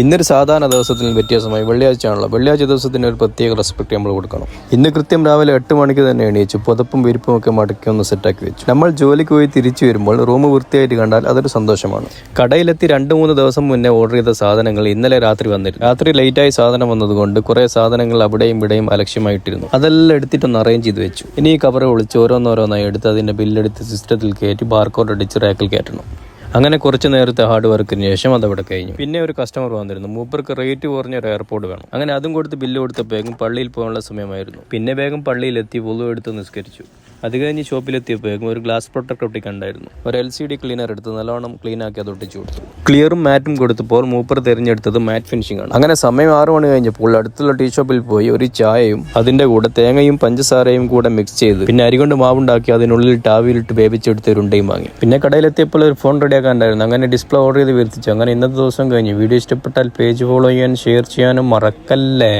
ഇന്നൊരു സാധാരണ ദിവസത്തിന് വ്യത്യാസമായി വെള്ളിയാഴ്ചയാണല്ലോ. വെള്ളിയാഴ്ച ദിവസത്തിന് ഒരു പ്രത്യേക റെസ്പെക്ട് നമ്മൾ കൊടുക്കണം. ഇന്ന് കൃത്യം രാവിലെ 8 മണിക്ക് തന്നെ എണീച്ചു പുതപ്പും വിരിപ്പും ഒക്കെ മടക്കി ഒന്ന് സെറ്റാക്കി വെച്ചു. നമ്മൾ ജോലിക്ക് പോയി തിരിച്ചു വരുമ്പോൾ റൂം വൃത്തിയായിട്ട് കണ്ടാൽ അതൊരു സന്തോഷമാണ്. കടയിലെത്തി 2-3 ദിവസം മുന്നേ ഓർഡർ ചെയ്ത സാധനങ്ങൾ ഇന്നലെ രാത്രി വന്നിരുന്നു. രാത്രി ലേറ്റായി സാധനം വന്നതുകൊണ്ട് കുറെ സാധനങ്ങൾ അവിടെയും ഇവിടെയും അലക്ഷ്യമായിട്ടിരുന്നു. അതെല്ലാം എടുത്തിട്ടൊന്ന് അറേഞ്ച് ചെയ്ത് വെച്ചു. ഇനി ഈ കവർ ഒളിച്ച് ഓരോന്നോരോന്നായി എടുത്ത് അതിന്റെ ബില്ലെടുത്ത് സിസ്റ്റത്തിൽ കയറ്റി ബാർകോഡ് അടിച്ച് റാക്കിൽ കയറ്റണം. അങ്ങനെ കുറച്ച് നേരത്തെ ഹാർഡ് വർക്കിന് ശേഷം അതവിടെ കഴിഞ്ഞു. പിന്നെ ഒരു കസ്റ്റമർ വന്നിരുന്നു. മൂപ്പർക്ക് റേറ്റ് കുറഞ്ഞ ഒരു എയർപോർട്ട് വേണം. അങ്ങനെ അതും കൊടുത്ത് ബില്ല് കൊടുത്തപ്പോഴേക്കും പള്ളിയിൽ പോകാനുള്ള സമയമായിരുന്നു. പിന്നെ വേഗം പള്ളിയിലെത്തി വുളു എടുത്ത് നിസ്കരിച്ചു. അത് കഴിഞ്ഞ് ഷോപ്പിലെത്തിയപ്പോഴേക്കും ഒരു ഗ്ലാസ് പ്രൊട്ടക്ടർ ഒട്ടിക്കണ്ടായിരുന്നു. ഒരു LCD ക്ലീനർ എടുത്ത് നല്ലോണം ക്ലീൻ ആക്കി അത് ഒട്ടിച്ചു കൊടുത്തു. ക്ലിയറും മാറ്റും കൊടുത്തപ്പോൾ മൂപ്പർ തിരഞ്ഞെടുത്തത് മാറ്റ് ഫിനിഷിംഗ് ആണ്. അങ്ങനെ സമയം 6 മണി കഴിഞ്ഞപ്പോൾ അടുത്തുള്ള ടീ ഷോപ്പിൽ പോയി ഒരു ചായയും അതിന്റെ കൂടെ തേങ്ങയും പഞ്ചസാരയും കൂടെ മിക്സ് ചെയ്ത് പിന്നെ അരി കൊണ്ട് മാവുണ്ടാക്കി അതിനുള്ളിൽ ടാവിലിട്ട് വേവിച്ചെടുത്ത് ഒരു ഉണ്ടയും വാങ്ങി. പിന്നെ കടയിലെത്തിയപ്പോൾ ഒരു ഫോൺ റെഡിയാക്കാണ്ടായിരുന്നു. അങ്ങനെ ഡിസ്പ്ലേ ഓർഡർ ചെയ്ത് വരുത്തിച്ചു. അങ്ങനെ ഇന്നത്തെ ദിവസം കഴിഞ്ഞു. വീഡിയോ ഇഷ്ടപ്പെട്ടാൽ പേജ് ഫോളോ ചെയ്യാനും ഷെയർ ചെയ്യാനും മറക്കല്ലേ.